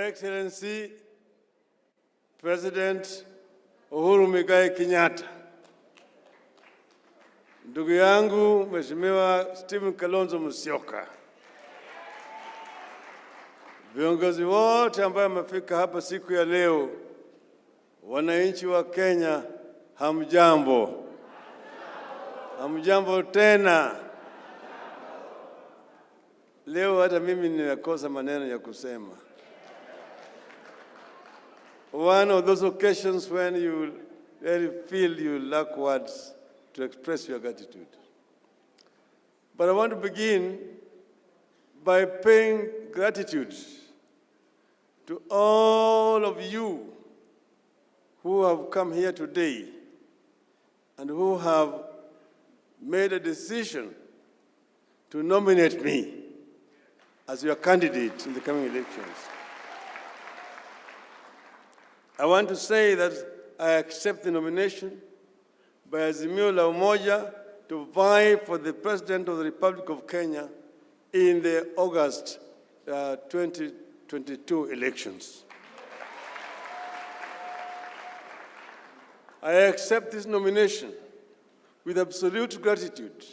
Excellency President Uhuru Muigai Kenyatta, ndugu yangu Mheshimiwa Stephen Kalonzo Musyoka, viongozi wote ambao wamefika hapa siku ya leo, wananchi wa Kenya, hamjambo. Hamjambo tena. Leo hata mimi ninakosa maneno ya kusema. One of those occasions when you really feel you lack words to express your gratitude. But I want to begin by paying gratitude to all of you who have come here today and who have made a decision to nominate me as your candidate in the coming elections. I want to say that I accept the nomination by Azimio la Umoja to vie for the President of the Republic of Kenya in the August 2022 elections. I accept this nomination with absolute gratitude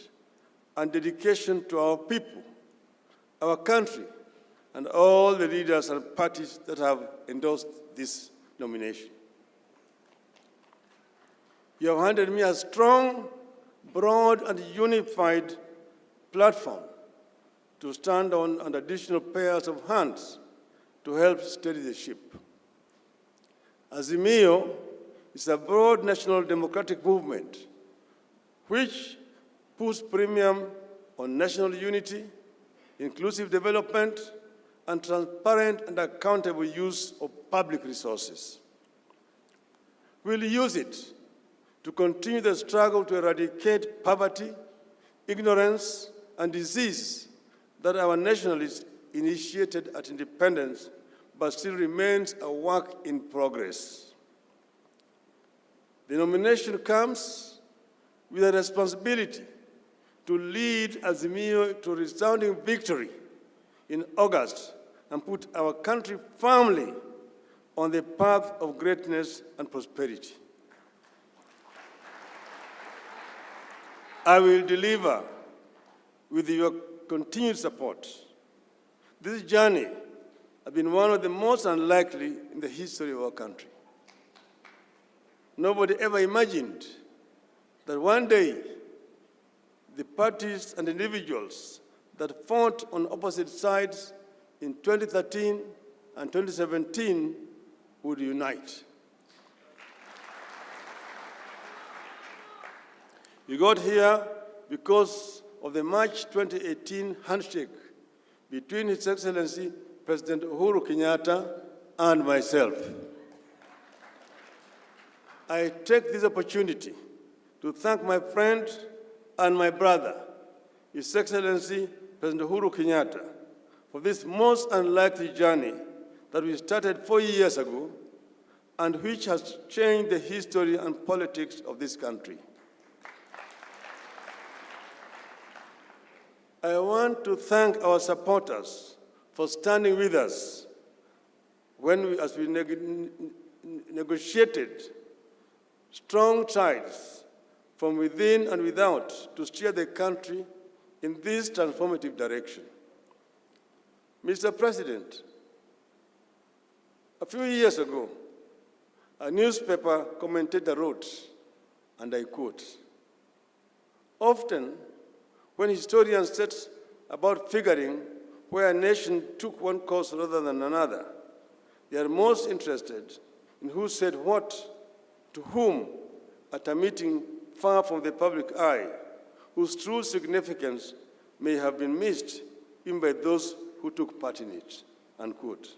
and dedication to our people, our country, and all the leaders and parties that have endorsed this nomination. You have handed me a strong, broad, and unified platform to stand on and additional pairs of hands to help steady the ship. Azimio is a broad national democratic movement which puts premium on national unity, inclusive development, and transparent and accountable use of public resources. We'll use it to continue the struggle to eradicate poverty, ignorance, and disease that our nationalists initiated at independence, but still remains a work in progress. The nomination comes with a responsibility to lead Azimio to a resounding victory in August and put our country firmly on the path of greatness and prosperity. I will deliver with your continued support. This journey has been one of the most unlikely in the history of our country. Nobody ever imagined that one day the parties and individuals that fought on opposite sides in 2013 and 2017 would unite. We got here because of the March 2018 handshake between His Excellency President Uhuru Kenyatta and myself. I take this opportunity to thank my friend and my brother, His Excellency President Uhuru Kenyatta, for this most unlikely journey that we started 4 years ago and which has changed the history and politics of this country. I want to thank our supporters for standing with us as we negotiated strong ties from within and without to steer the country in this transformative direction. Mr. President, a few years ago, a newspaper commentator wrote, and I quote, "Often, when historians set about figuring where a nation took one course rather than another, they are most interested in who said what to whom at a meeting far from the public eye, whose true significance may have been missed even by those who took part in it," unquote.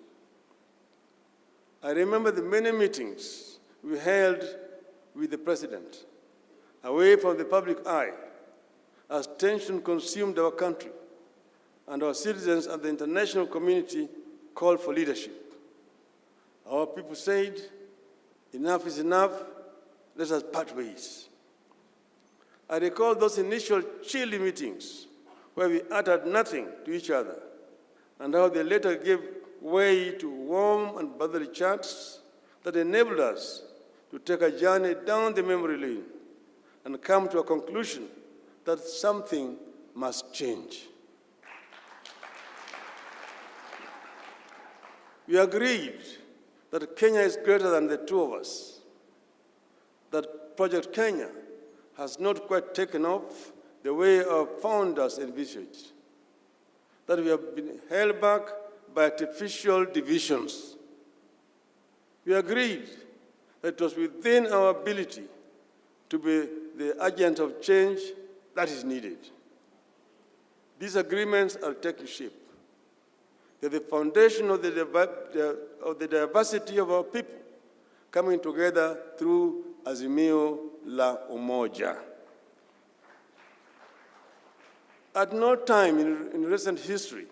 I remember the many meetings we held with the President, away from the public eye, as tension consumed our country, and our citizens and the international community called for leadership. Our people said, "Enough is enough, let us part ways." I recall those initial chilly meetings where we uttered nothing to each other, and how they later gave way to warm and brotherly chats that enabled us to take a journey down the memory lane and come to a conclusion that something must change. We agreed that Kenya is greater than the two of us, that Project Kenya has not quite taken off the way our founders envisaged, that we have been held back by artificial divisions. We agreed that it was within our ability to be the agent of change that is needed. These agreements are taking shape. They're the foundation of the diversity of our people coming together through Azimio la Umoja. At no time in recent history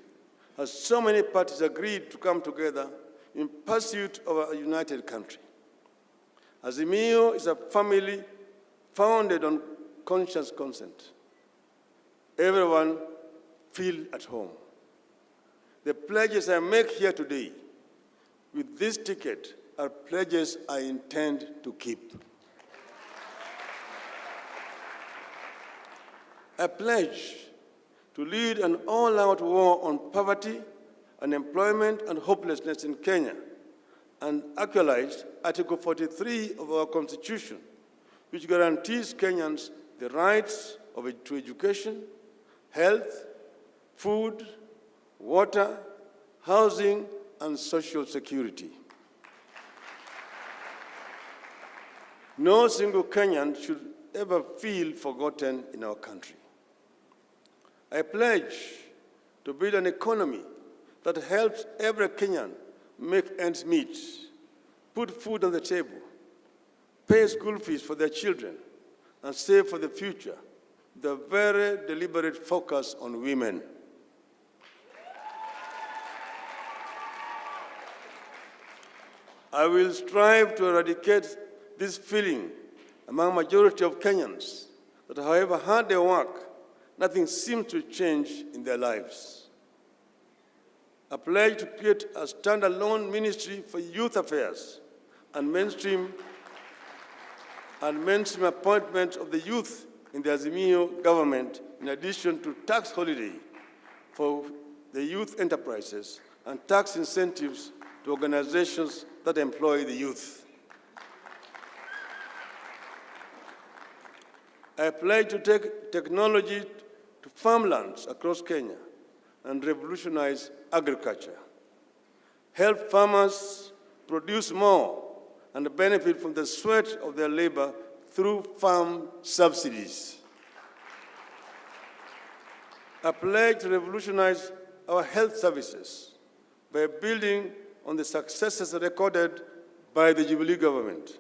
has so many parties agreed to come together in pursuit of a united country. Azimio is a family founded on conscious consent. Everyone feel at home. The pledges I make here today with this ticket are pledges I intend to keep. I pledge to lead an all-out war on poverty, unemployment, and hopelessness in Kenya, and actualize Article 43 of our Constitution, which guarantees Kenyans the rights to education, health, food, water, housing, and social security. No single Kenyan should ever feel forgotten in our country. I pledge to build an economy that helps every Kenyan make ends meet, put food on the table, pay school fees for their children, and save for the future, with a very deliberate focus on women. I will strive to eradicate this feeling among majority of Kenyans that however hard they work, nothing seems to change in their lives. I pledge to create a standalone ministry for youth affairs and mainstream appointment of the youth in the Azimio government, in addition to tax holiday for the youth enterprises and tax incentives to organizations that employ the youth. I pledge to take technology to farmlands across Kenya and revolutionize agriculture. Help farmers produce more and benefit from the sweat of their labor through farm subsidies. I pledge to revolutionize our health services by building on the successes recorded by the Jubilee government.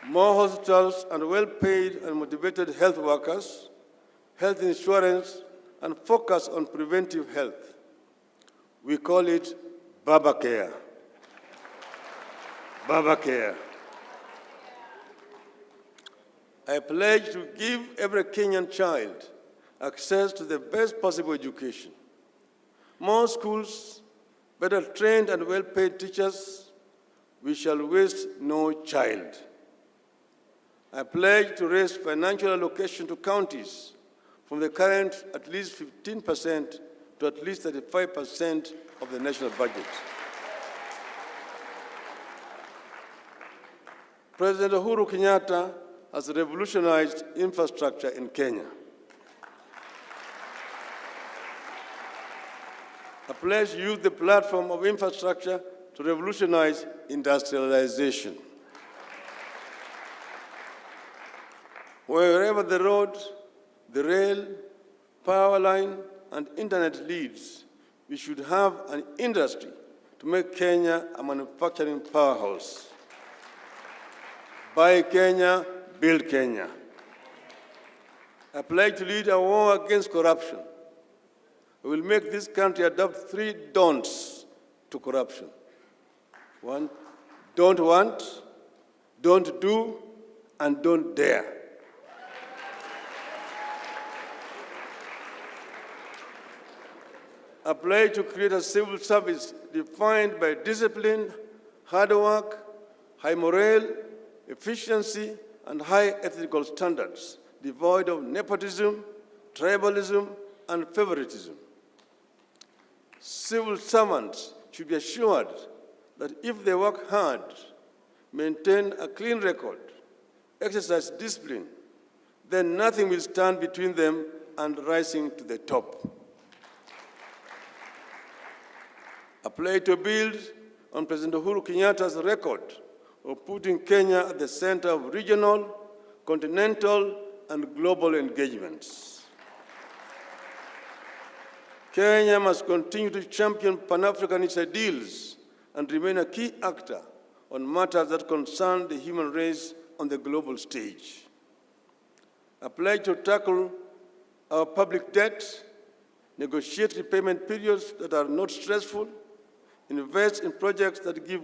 More hospitals and well-paid and motivated health workers, health insurance, and focus on preventive health. We call it Baba Care. Baba Care. I pledge to give every Kenyan child access to the best possible education. More schools, better trained and well-paid teachers. We shall waste no child. I pledge to raise financial allocation to counties from the current at least 15% to at least 35% of the national budget. President Uhuru Kenyatta has revolutionized infrastructure in Kenya. I pledge to use the platform of infrastructure to revolutionize industrialization. Wherever the road, the rail, power line, and internet leads, we should have an industry to make Kenya a manufacturing powerhouse. Buy Kenya, build Kenya. I pledge to lead a war against corruption. We will make this country adopt 3 don'ts to corruption. 1, don't want, don't do, and don't dare. A pledge to create a civil service defined by discipline, hard work, high morale, efficiency, and high ethical standards, devoid of nepotism, tribalism, and favoritism. Civil servants should be assured that if they work hard, maintain a clean record, exercise discipline, then nothing will stand between them and rising to the top. A pledge to build on President Uhuru Kenyatta's record of putting Kenya at the center of regional, continental, and global engagements. Kenya must continue to champion Pan-Africanist ideals and remain a key actor on matters that concern the human race on the global stage. A pledge to tackle our public debt, negotiate repayment periods that are not stressful, invest in projects that give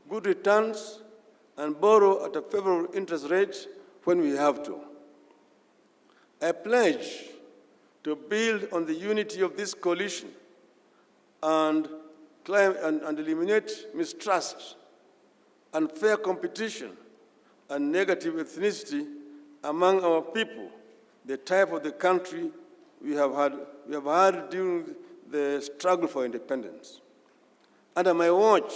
good returns, and borrow at a favorable interest rate when we have to. I pledge to build on the unity of this coalition and eliminate mistrust, unfair competition, and negative ethnicity among our people, the type of the country we have had during the struggle for independence. Under my watch,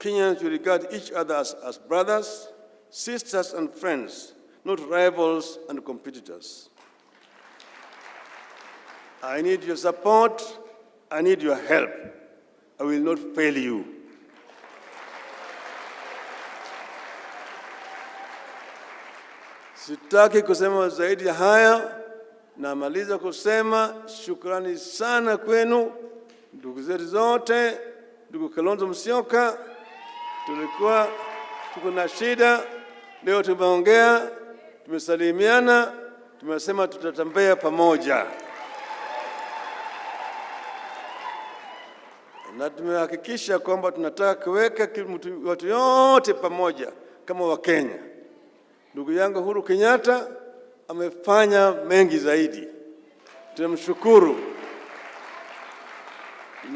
Kenyans will regard each other as brothers, sisters, and friends, not rivals and competitors. I need your support. I need your help. I will not fail you. Sitaki kusema zaidi ya haya. Namaliza kusema shukrani sana kwenu, ndugu zetu zote, ndugu Kalonzo Musyoka. Tuko na shida, leo tumeongea, tumesalimiana, tumesema tutatembea pamoja. Na tumehakikisha kwamba tunataka kuweka watu yote pamoja kama Wakenya. Ndugu yangu Uhuru Kenyatta amefanya mengi zaidi. Tunamshukuru.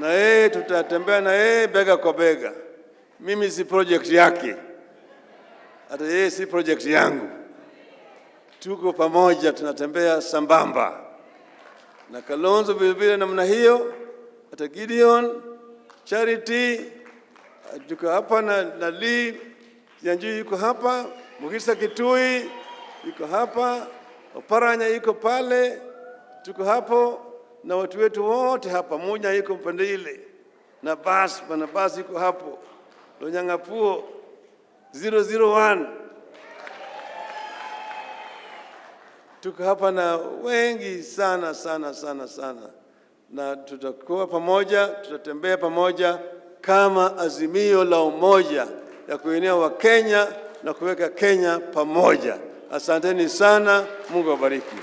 Na yeye tutatembea na yeye bega kwa bega. Mimi si project yake. Hata yeye si project yangu. Tuko pamoja, tunatembea sambamba. Na Kalonzo vile namna hiyo, hata Gideon, Charity, tuko hapa na Lee, Yanjui yuko hapa, Mugisa Kitui yuko hapa, Oparanya yuko pale, tuko hapo na watu wetu wote hapa, Munya yuko pande ile, na basi yuko hapo, Lonyangapuo 001. Tuko hapa na wengi sana. Na tutakuwa pamoja, tutatembea pamoja kama azimio la umoja ya kuinua Wakenya na kuweka Kenya pamoja. Asanteni sana, Mungu awabariki.